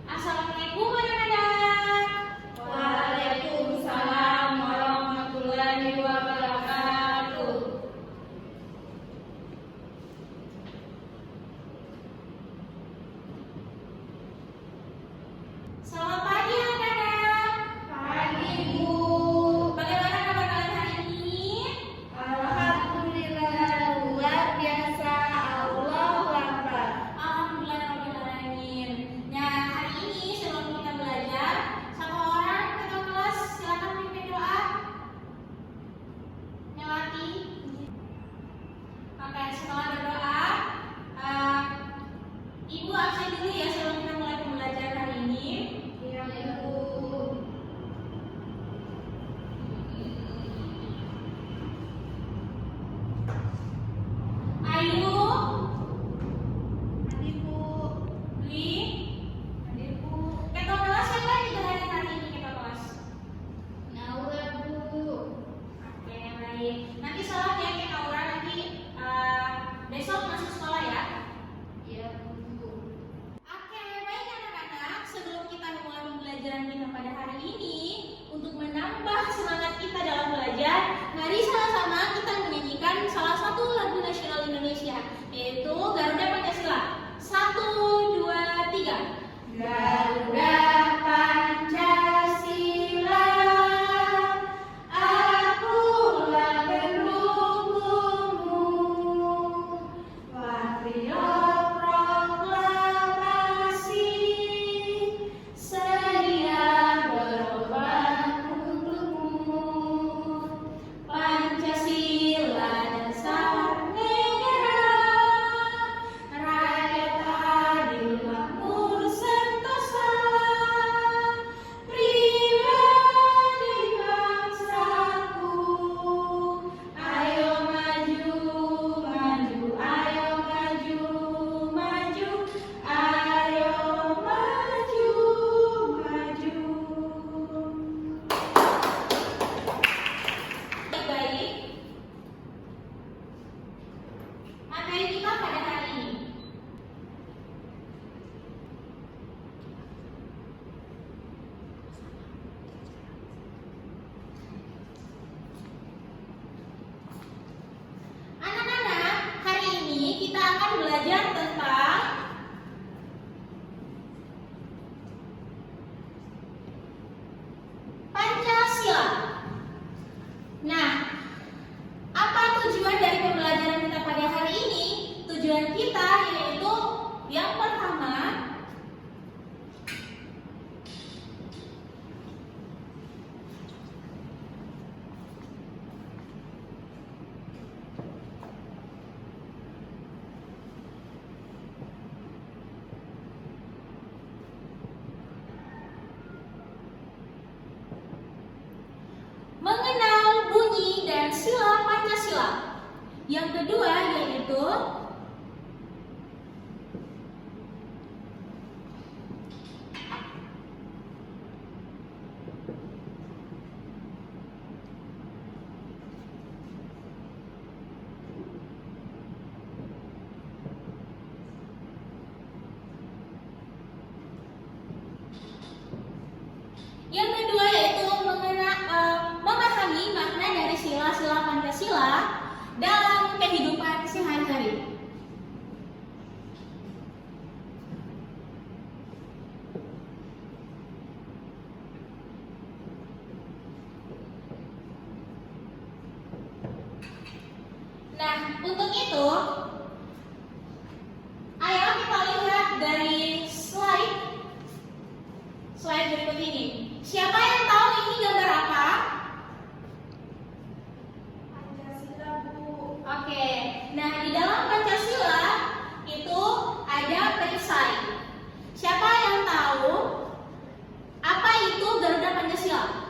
Assalamualaikum anak-anak. Waalaikumsalam warahmatullahi wabarakatuh. Selamat pagi anak-anak. Pagi Bu. Bagaimana kabar kalian hari ini? Alhamdulillah luar biasa. Allahu Akbar. Alhamdulillahirobbilalamin. Nah, hari ini sebelum kita belajar, satu orang ketua kelas silakan memimpin doa. Melati. Oke, setelah berdoa, Ibu absen dulu ya sebelum kita mulai pembelajaran hari ini. Iya Bu. Ayu, Hadir Bu. Dwi, Hadir Bu. ketua kelas siapa yang dikenalin hari ini ketua kelas? Naura Bu. Oke, baik. Nanti salam ya Kak Aura, nanti besok masuk sekolah ya. Iya Bu. Oke, baik anak-anak. Sebelum kita memulai pembelajaran kita pada hari ini, untuk menambah semangat kita dalam belajar, mari sama-sama kita menyanyikan salah satu lagu nasional Indonesia, yaitu Garuda Pancasila. 1, 2, 3. Garuda Pancasila, akulah pendukungmu, patriot proklamasi, sedia berkorban untukmu. Pancasila dasar negara, rakyat adil makmur sentosa, pribadi bangsaku. Ayo maju, maju, ayo maju, maju, ayo maju, maju. Baik-baik. Materi kita pada hari ini. Anak-anak, hari ini kita akan belajar tentang Pancasila. Nah, apa tujuan dari pembelajaran kita pada hari ini? Tujuan kita yaitu yang pertama, mengenal bunyi dan sila Pancasila. Yang kedua yaitu memahami makna dari sila-sila Pancasila dalam kehidupan sehari-hari. Nah, untuk itu, ayo kita lihat dari slide berikut ini. Siapa yang tahu ini gambar apa? Pancasila Bu. Oke, nah di dalam Pancasila itu ada perisai. Siapa yang tahu apa itu Garuda Pancasila?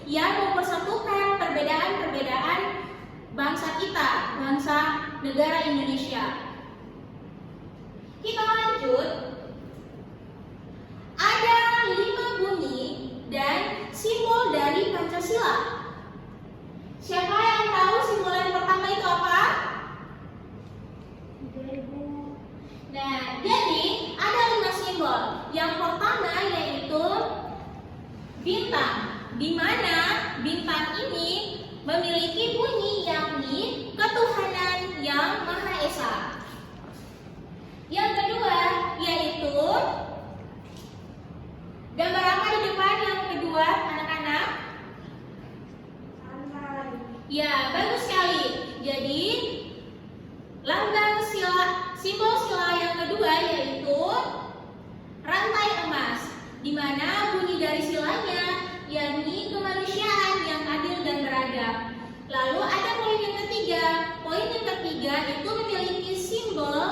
yang mempersatukan perbedaan-perbedaan bangsa kita, bangsa negara Indonesia. Kita lanjut. Ada 5 bunyi dan simbol dari Pancasila. Siapa yang tahu simbol yang pertama itu apa? Nah, jadi ada 5 simbol. Yang pertama yaitu bintang, di mana bintang ini memiliki bunyi yakni ketuhanan yang Maha Esa. Yang kedua yaitu gambar apa di depan yang kedua, anak-anak? Ya, bagus sekali. Jadi lambang simbol sila yang kedua yaitu rantai emas, di mana bunyi dari silanya yakni kemanusiaan yang adil dan beradab. Lalu ada poin yang ketiga. Poin yang ketiga itu memiliki simbol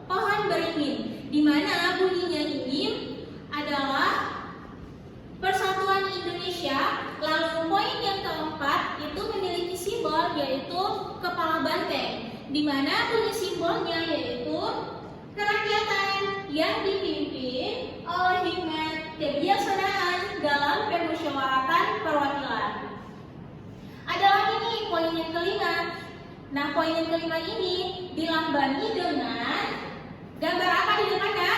pohon beringin, di mana bunyinya ini adalah persatuan Indonesia. Lalu poin yang keempat itu memiliki simbol yaitu kepala banteng, di mana bunyi simbolnya yaitu kerakyatan yang dipimpin oleh hikmat kebijaksanaan dalam permusyawaratan perwakilan. Ada lagi nih poin yang kelima. Nah, poin yang kelima ini dilambangi dengan gambar apa di depannya?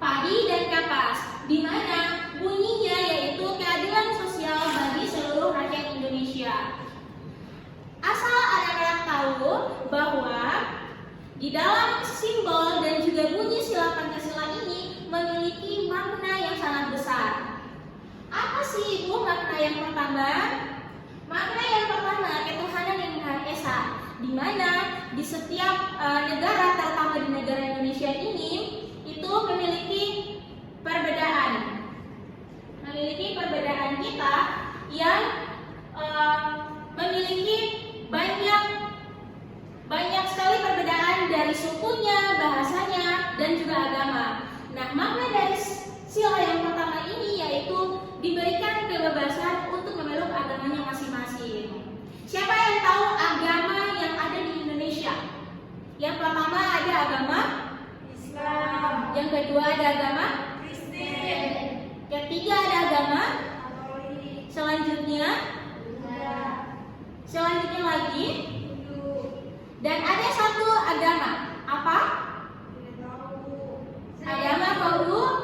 Padi dan kapas, di mana bunyinya yaitu keadilan sosial bagi seluruh rakyat Indonesia. Asal anak-anak tahu bahwa di dalam simbol dan juga bunyi sila Pancasila ini memiliki makna yang sangat besar. Apa sih itu makna yang pertama? Makna yang pertama ketuhanan yang Maha Esa, di mana di setiap negara, terutama di negara Indonesia ini, itu memiliki perbedaan kita yang memiliki banyak sekali perbedaan dari sukunya, bahasanya, dan juga agama. Nah, makna dari sila yang pertama ini yaitu diberikan kebebasan untuk memeluk agamanya masing-masing. Siapa yang tahu agama yang ada di Indonesia? Yang pertama ada agama Islam. Yang kedua ada agama Kristen. Ketiga ada agama Katolik. Selanjutnya lagi dan ada satu agama apa? Agama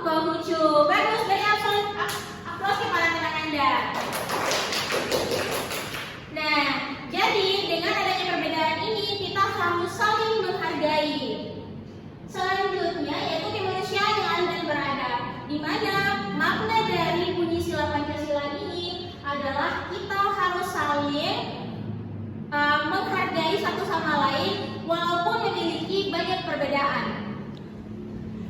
Konghucu. Bagus, beri aplaus kepada teman Anda. Nah, jadi dengan adanya perbedaan ini kita harus saling menghargai. Selanjutnya yaitu kemanusiaan yang adil dan beradab, di mana makna dari bunyi sila Pancasila ini adalah kita harus saling menghargai satu sama lain walaupun memiliki banyak perbedaan.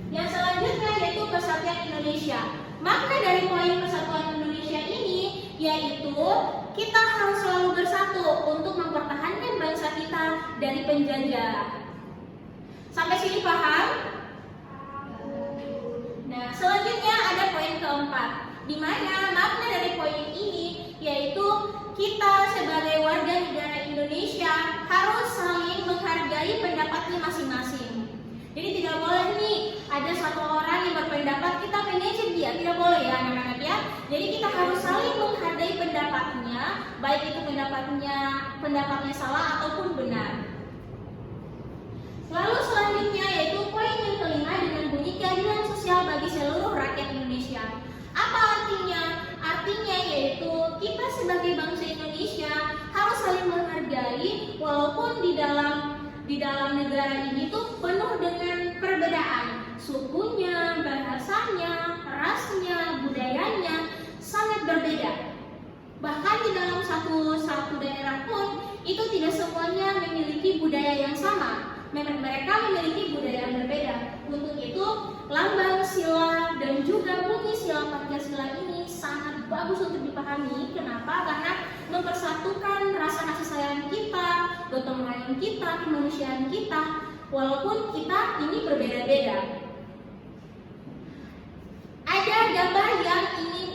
Yang selanjutnya yaitu Persatuan Indonesia. Makna dari poin Persatuan Indonesia ini yaitu kita harus selalu bersatu untuk mempertahankan bangsa kita dari penjajah. Sampai sini paham? Nah, selanjutnya ada poin keempat, di mana makna dari poin ini yaitu kita sebagai warga negara Indonesia harus saling menghargai pendapatnya masing-masing. Jadi tidak boleh nih ada satu orang yang berpendapat kita mengejek dia, tidak boleh ya anak-anak ya. Jadi kita harus saling menghargai pendapatnya, baik itu pendapatnya salah ataupun benar. Lalu selanjutnya yaitu poin yang kelima dengan bunyi keadilan sosial bagi seluruh rakyat Indonesia. Apa artinya? Artinya yaitu kita sebagai bangsa Indonesia harus saling menghargai walaupun di dalam negara ini tuh penuh dengan perbedaan, sukunya, bahasanya, rasnya, budayanya sangat berbeda. Bahkan di dalam satu daerah pun itu tidak semuanya memiliki budaya yang sama. Mereka memiliki budaya yang berbeda. Untuk itu, lambang sila dan juga bunyi sila Pancasila ini sangat bagus untuk dipahami. Kenapa? Karena mempersatukan rasa kasih sayang kita, gotong royong kita, kemanusiaan kita, walaupun kita ini berbeda-beda. Ada gambar yang ingin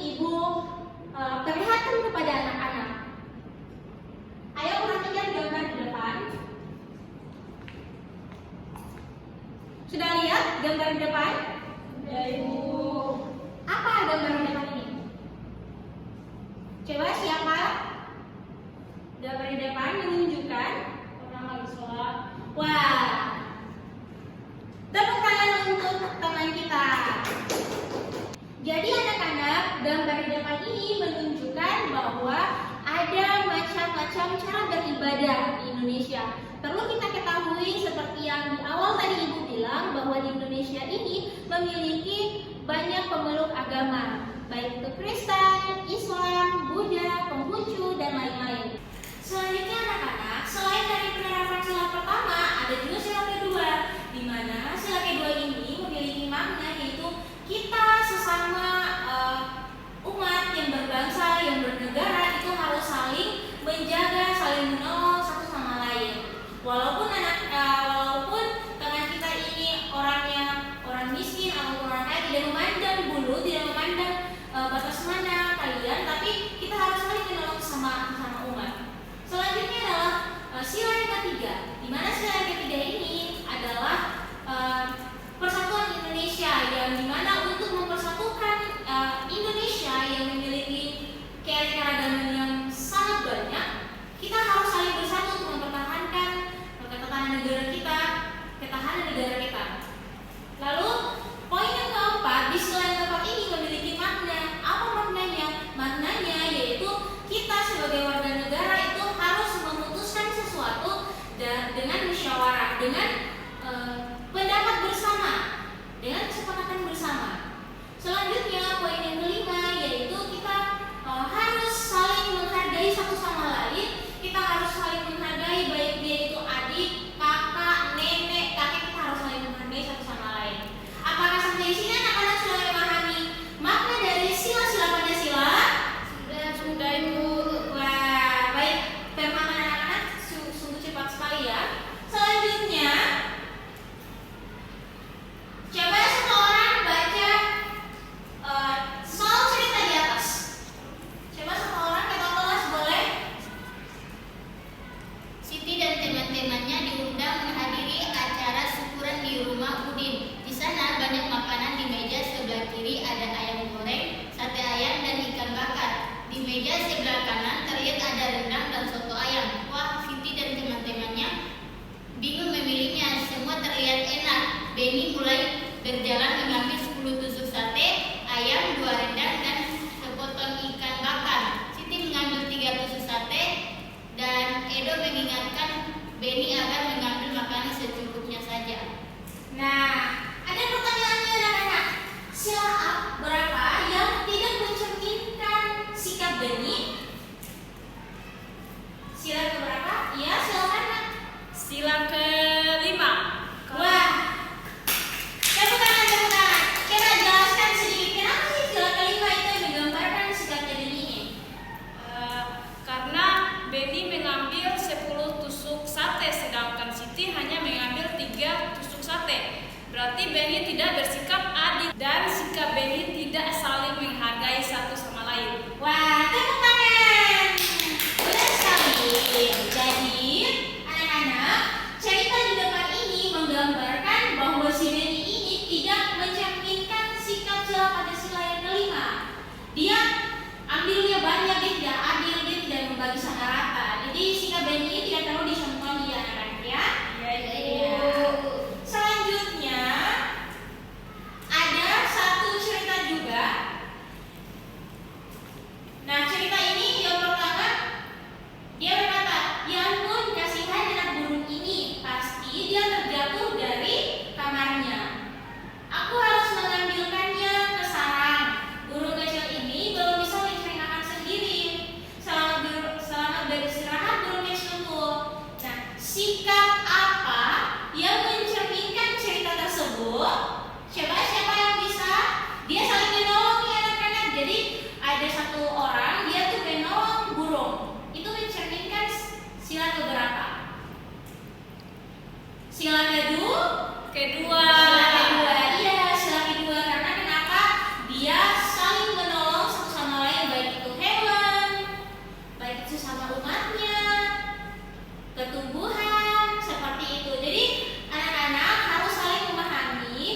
gambar di depan? Ya, Ibu. Apa gambar di depan ini? Coba siapa? Gambar di depan menunjukkan Orang lagi sholat. wah. Tepuk tangan untuk teman kita. Jadi anak-anak, gambar di depan ini menunjukkan bahwa ada macam-macam cara beribadah di Indonesia. Perlu kita ketahui seperti yang di awal tadi Ibu bilang bahwa di Indonesia ini memiliki banyak pemeluk agama, baik itu Kristen, Islam, Buddha, Konghucu, dan lain-lain. Selanjutnya anak-anak, selain dari penerapan sila pertama, ada juga sila kedua, di mana sila kedua ini memiliki makna yaitu kita sesama umat yang berbangsa, yang bernegara itu harus saling menjaga, saling menolong satu sama lain. Walaupun teman kita ini orangnya orang miskin atau orang kaya, tidak memandang bulu, tidak memandang batas mana kalian, tapi kita harus saling menolong sama umat. Selanjutnya adalah sila yang ketiga, di mana sila yang ketiga ini adalah persatuan Indonesia, yang dimana untuk mempersatukan Indonesia yang memiliki keanekaragaman yang sangat banyak, kita harus saling bersatu untuk mempertahankan ketahanan negara kita. Lalu poin yang keempat, di sila yang keempat ini memiliki makna. Apa maknanya? Maknanya yaitu kita sebagai warga negara itu harus memutuskan sesuatu dengan musyawarah, dengan pendapat bersama, dengan kesepakatan bersama. Selanjutnya poin yang kelima yaitu kita harus saling menghargai satu sama lain. Kita harus saling menghargai, baik dia itu adik, kakak, nenek, kakek, kita harus saling menghargai satu sama lain. Apakah sampai di sini anak-anak sudah memahami makna dari sila-sila Pancasila? Sudah, Ibu. Wah, baik. Pemahaman anak-anak sungguh cepat sekali ya. Selanjutnya, coba semua orang baca soal cerita di atas. Coba semua orang kata kelas boleh. Siti dan teman-temannya diundang menghadiri acara syukuran di rumah Udin. Di sana banyak makanan. Di meja sebelah kiri ada ayam goreng, sate ayam, dan ikan bakar. Di meja sebelah kanan terlihat ada rendang dan soto ayam. Wah, Siti dan teman-temannya bingung memilihnya. Semua terlihat enak. Beni mulai berjalan mengambil 10 tusuk sate ayam, 2 rendang, dan sepotong ikan bakar. Siti mengambil 3 tusuk sate, dan Edo mengingatkan Beni agar mengambil makanan secukupnya saja. Nah, ada pertanyaannya anak-anak. Sila berapa yang tidak mencerminkan sikap Beni? Sila keberapa? Iya, silakan Nak. Sila kelima. Wah, tepuk tangan. Coba jelaskan sedikit kenapa sih sila kelima itu yang menggambarkan sikapnya Beni ini? Karena Beni mengambil 10 tusuk sate, sedangkan Siti hanya mengambil 3 tusuk sate. Berarti Beni tidak bersikap adil dan sikap Beni tidak saling menghargai satu sama lain. Wah, tepuk tangan. Benar sekali. Jadi, anak-anak, cerita di depan ini menggambarkan bahwa si Beni ini tidak mencerminkan sikap sila Pancasila yang kelima. Dia ambilnya banyak, dia tidak adil, dia tidak membagi sama rata. Jadi sikap Beni ini tidak terlalu dicontohi ya anak-anak ya. Iya. Selanjutnya ada satu cerita juga. Nah, cerita ini yang pertama, dia berkata, ya ampun, kasihan anak burung ini, pasti dia terjatuh dari kamarnya. Aku harus mengambilkannya ke sarang. Burung kecil ini belum bisa mencari makan sendiri. Selamat beristirahat burung kecil itu. Nah, sikap apa yang mencerminkan cerita tersebut? Coba siapa yang bisa? Dia saling menolong nih anak-anak. Jadi ada satu orang dia tuh menolong burung. Itu mencerminkan sila keberapa? Sila kedua. Sila kedua. Iya, sila kedua. Karena kenapa? Dia saling menolong satu sama lain, baik itu hewan, baik itu sama umatnya, ketumbuhan, seperti itu. Jadi anak-anak harus saling memahami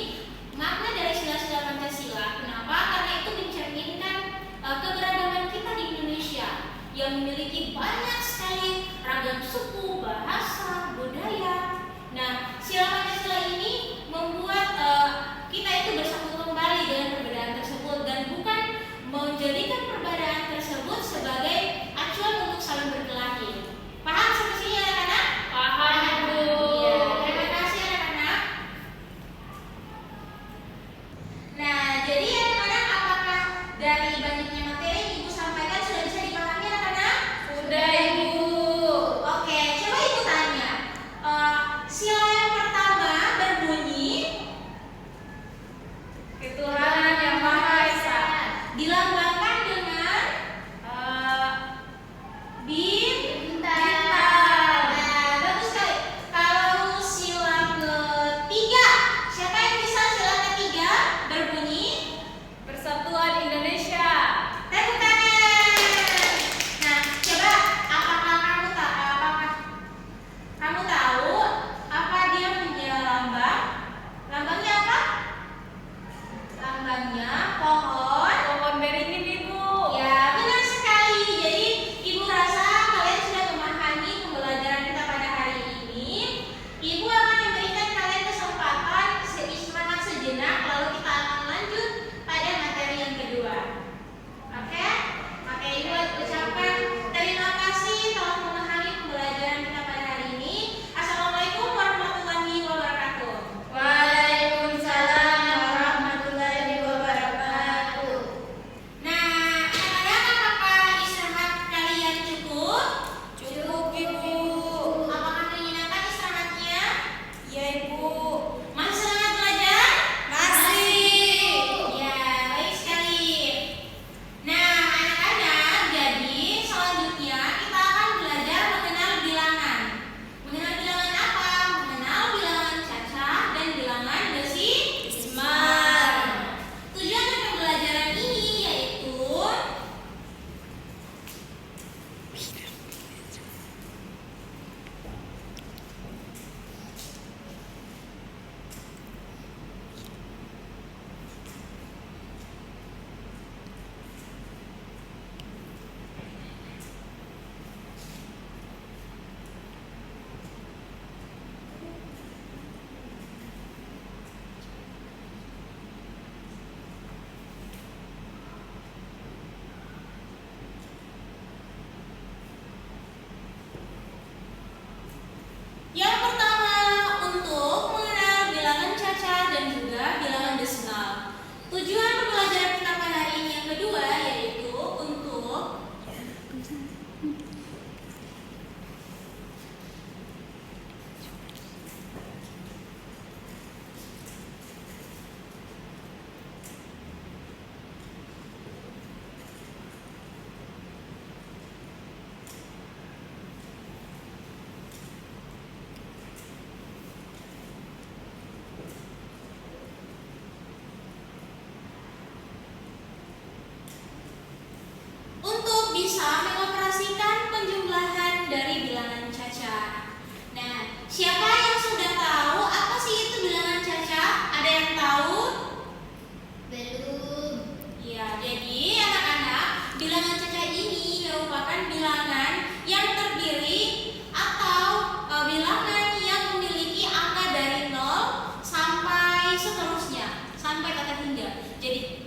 sampai kata hingga.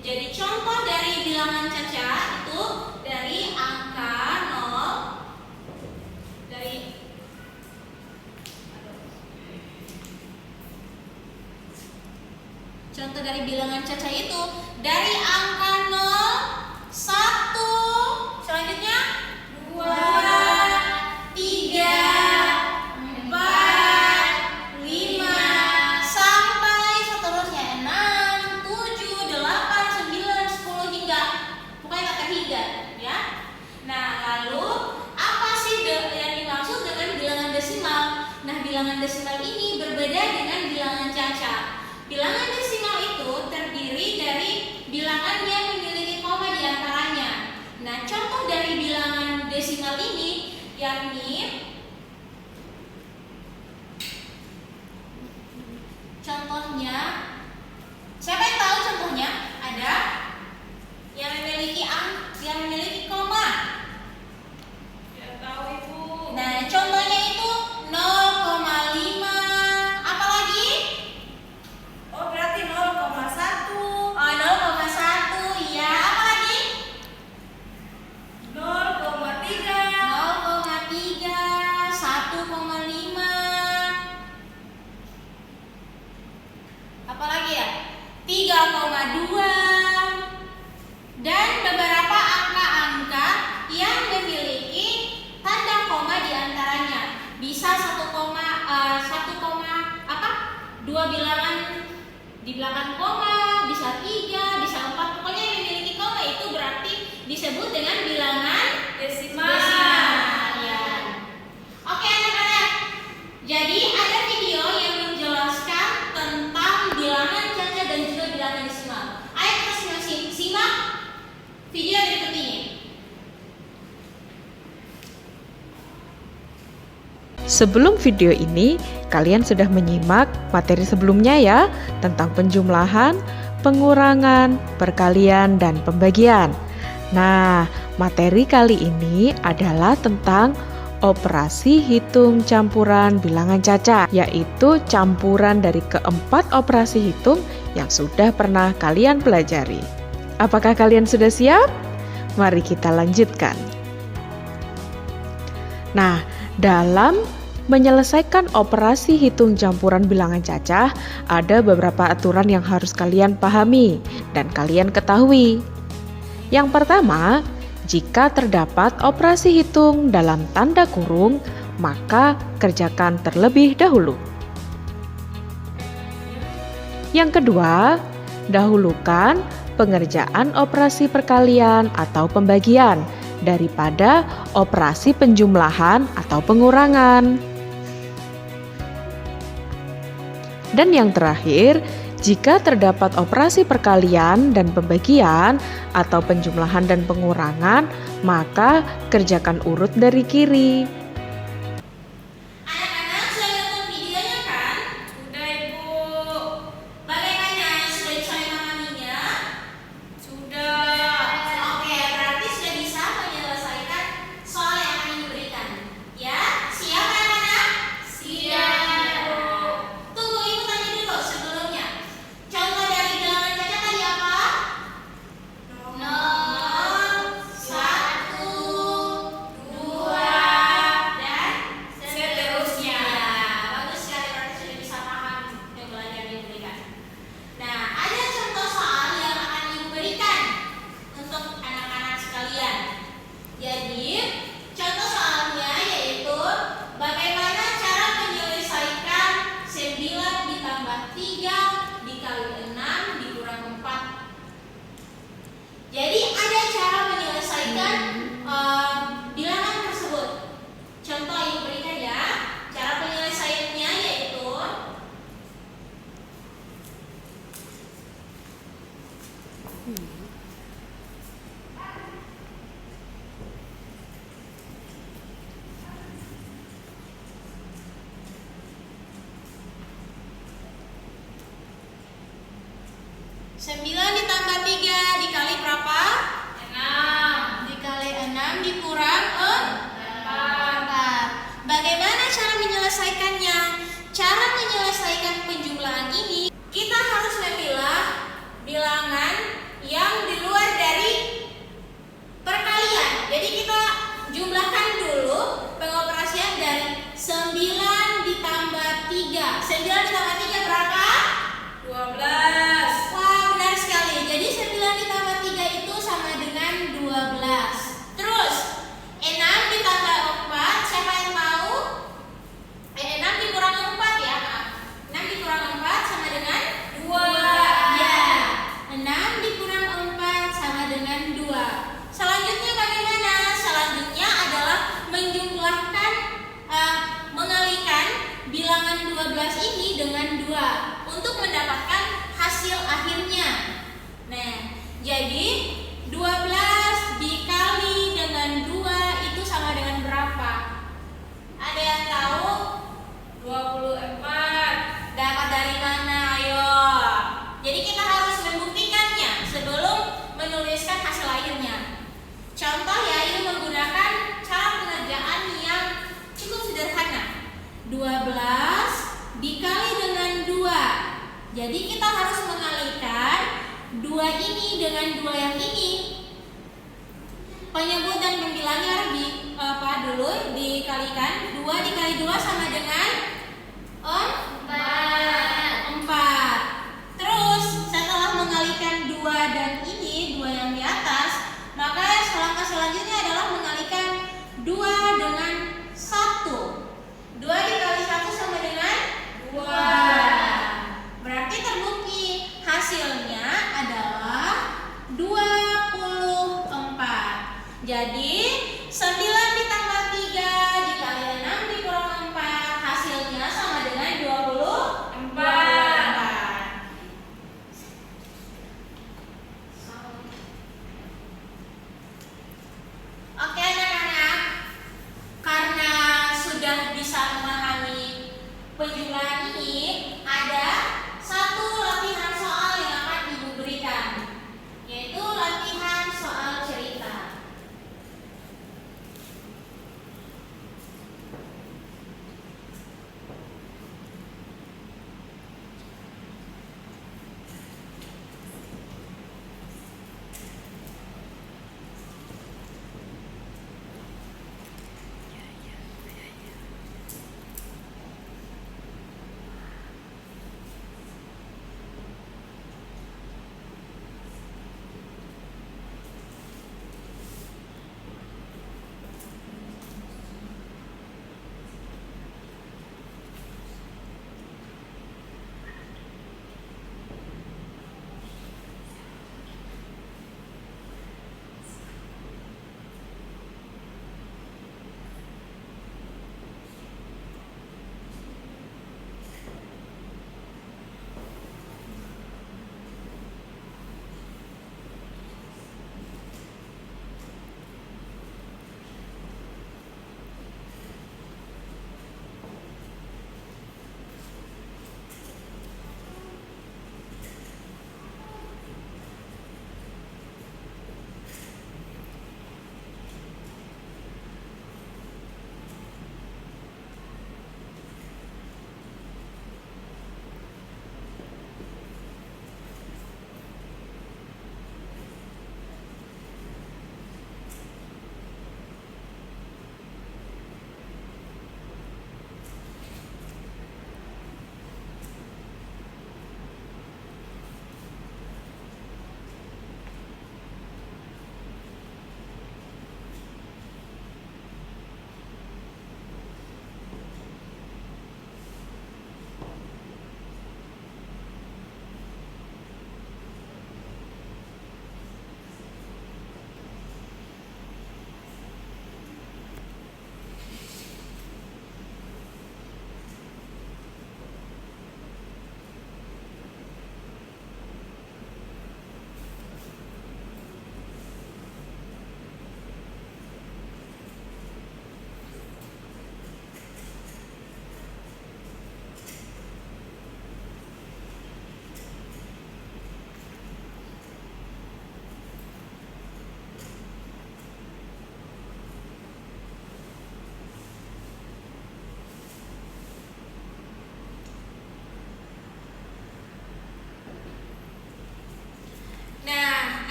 Jadi contoh dari bilangan caca itu dari angka 0 contoh dari bilangan caca itu dari angka 0, 1, selanjutnya 2, 3, 4, 5, sampai seterusnya 6, 7, 8, 9, 10 hingga pokoknya kata hingga ya. Nah, lalu apa sih yang dimaksud dengan bilangan desimal? Nah, bilangan desimal ini berbeda dengan bilangan caca. Bilangan desimal itu terdiri dari bilangan yang memiliki koma di antaranya. Nah, contoh dari bilangan desimal ini yakni contohnya, siapa yang tahu contohnya? Ada yang memiliki koma. Ya tahu Ibu. Nah, contohnya itu 0,5. Apa lagi? Oh, berarti 0,1. Oh, 0,1. Iya, apa lagi? 0,3. 0,3, 1,5. Apa lagi ya? 3,2. Dan beberapa angka-angka yang memiliki tanda koma di antaranya. Bisa 2 bilangan di belakang koma, bisa 3, bisa 4. Pokoknya yang memiliki koma itu berarti disebut dengan bilangan Desimal. ya. Oke anak-anak, jadi ada video yang menjelaskan tentang bilangan caca dan juga bilangan desimal. Ayo kita simak video berikut ini. Sebelum video ini, kalian sudah menyimak materi sebelumnya ya, tentang penjumlahan, pengurangan, perkalian, dan pembagian. Nah, materi kali ini adalah tentang operasi hitung campuran bilangan caca, yaitu campuran dari keempat operasi hitung yang sudah pernah kalian pelajari. Apakah kalian sudah siap? Mari kita lanjutkan. Nah, dalam menyelesaikan operasi hitung campuran bilangan cacah, ada beberapa aturan yang harus kalian pahami dan kalian ketahui. Yang pertama, jika terdapat operasi hitung dalam tanda kurung, maka kerjakan terlebih dahulu. Yang kedua, dahulukan pengerjaan operasi perkalian atau pembagian daripada operasi penjumlahan atau pengurangan. Dan yang terakhir, jika terdapat operasi perkalian dan pembagian atau penjumlahan dan pengurangan, maka kerjakan urut dari kiri. Anak-anak sudah nonton videonya kan? Sudah Ibu. Bagaimana? Sudah bisa memahaminya? Sudah. Oke, berarti sudah bisa menyelesaikan soal yang akan diberikan. Ya, siap anak-anak? Siap. Tunggu, ibu tanya dulu sebelumnya. Contoh dari bilangan caca tadi apa? 0, 1, 2, dan Seterusnya. bagus sekali, berarti sudah bisa paham pembelajaran yang diberikan. Nah, ada contoh soal yang akan ibu berikan untuk anak-anak sekalian. Jadi, contoh soalnya yaitu bagaimana cara menyelesaikan 9 ditambah 3 dikali 6 dikurang 4. Jadi, ada cara menyelesaikan bilangan tersebut. Contoh ibu berikan ya. Cara penyelesaiannya yaitu sembilan ditambah 3 dikali berapa? 6. Dikali 6 dikurang 4. Bagaimana cara menyelesaikannya? Cara menyelesaikan penjumlahan ini, kita harus memilah 12 dikali dengan 2. Jadi kita harus mengalikan 2 ini dengan 2 yang ini. Penyebut dan pembilangnya dulu dikalikan. 2 dikali 2 sama dengan 4. Terus setelah mengalikan 2 dan ini, 2 yang di atas, maka langkah selanjutnya adalah mengalikan 2 dengan 1. 2 dikali 1 sama dengan 2. Berarti terbukti hasilnya adalah 24. Jadi 9 ditambah 3 dikali 6 dikurang 4, hasilnya sama dengan 24. Oke anak-anak, karena sudah bisa memahami penjumlahan ini, ada satu latihan soal yang akan Ibu berikan, yaitu latihan soal cerita.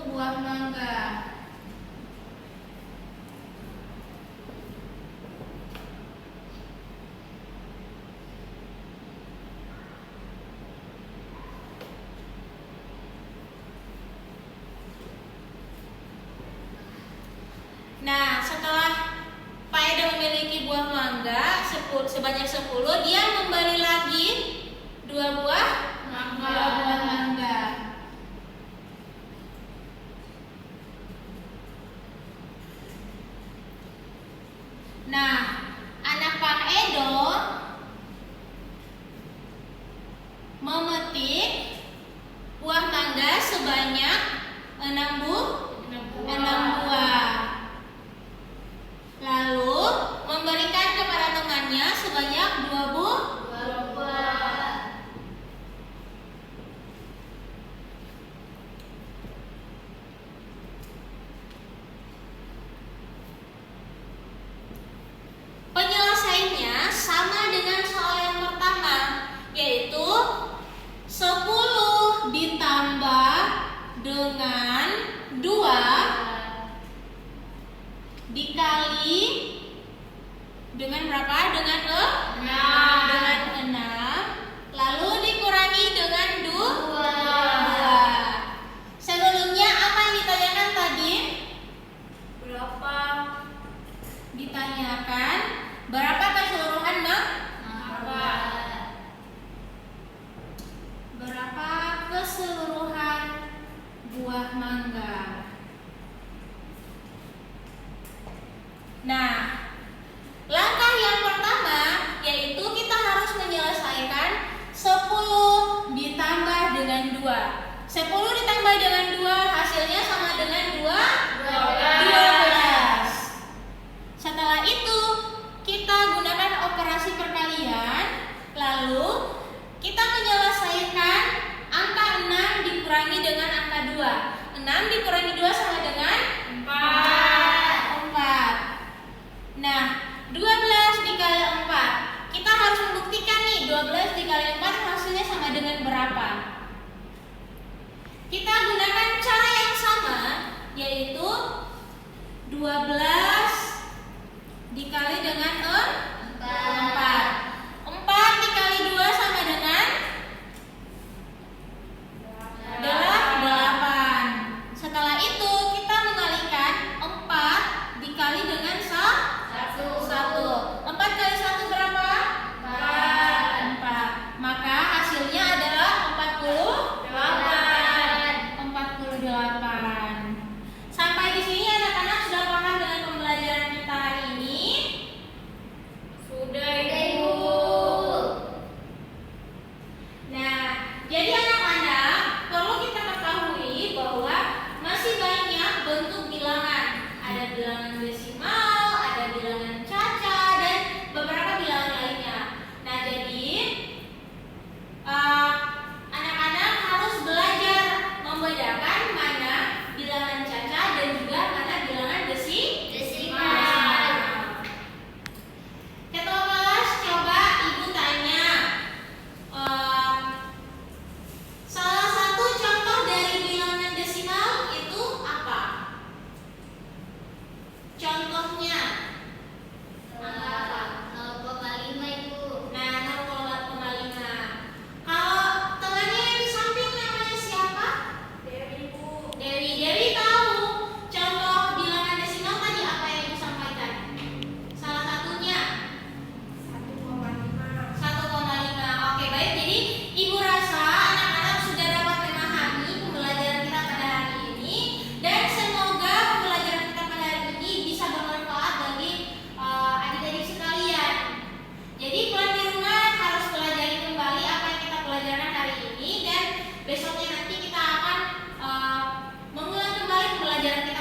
buah mangga. Nah, setelah Pak Edo memiliki buah mangga sebanyak 10, dia kembali lagi 2 buah mangga. Nah, anak Pak Edo memetik buah mangga sebanyak 6 buah. Lalu memberikan kepada temannya sebanyak 2 buah. Penyelesaiannya sama dengan soal yang pertama, yaitu 10 ditambah dengan 2 dikali dengan berapa? Dengan 6, lalu dikurangi dengan 2. Sebelumnya apa yang ditanyakan tadi? Ditanyakan berapa keseluruhan berapa keseluruhan buah mangga. Nah, langkah yang pertama yaitu kita harus menyelesaikan 10 ditambah dengan 2. 10 ditambah dengan 2 hasilnya sama dengan 12. Setelah itu kita gunakan operasi perkalian, lalu kita menyelesaikan angka 6 dikurangi dengan angka 2. 6 dikurangi 2 sama dengan 4. Nah, 12 dikali 4. Kita harus membuktikan nih 12 dikali 4 hasilnya sama dengan berapa. Kita gunakan cara yang sama, yaitu 12 dikali dengan 4. 4 dikali 2 sama dengan 8. Setelah itu kita mengalikan 4 dikali dengan 1. 4 kali 1 berapa? 4. Maka hasilnya adalah 48. Sampai di sini anak-anak sudah paham dengan pembelajaran kita hari ini? Sudah, Ibu. Nah, jadi anak-anak perlu kita ketahui bahwa masih banyak bentuk bilangan. Ada bilangan desimal, ada bilangan caca, dan beberapa bilangan lainnya. Nah, jadi anak-anak harus belajar membedakan mana bilangan caca dan juga mana bilangan desimal. Ketua kelas, coba Ibu tanya, salah satu contoh dari bilangan desimal itu apa? Contohnya angka apa? 0,5 Ibu. Nah, 0,5. Kalau temannya yang di samping namanya siapa? Dewi, Bu. Dewi tahu contoh bilangan desimal tadi apa yang Ibu sampaikan? Salah satunya 1,5. Oke, baik. Jadi Ibu rasa anak-anak sudah dapat memahami pembelajaran kita pada hari ini, dan semoga pembelajaran kita pada hari ini bisa bermanfaat bagi adik-adik sekalian. Jadi pulang di rumah harus pelajari kembali apa yang kita pelajarkan hari ini, dan besoknya nanti kita akan mengulang kembali pembelajaran kita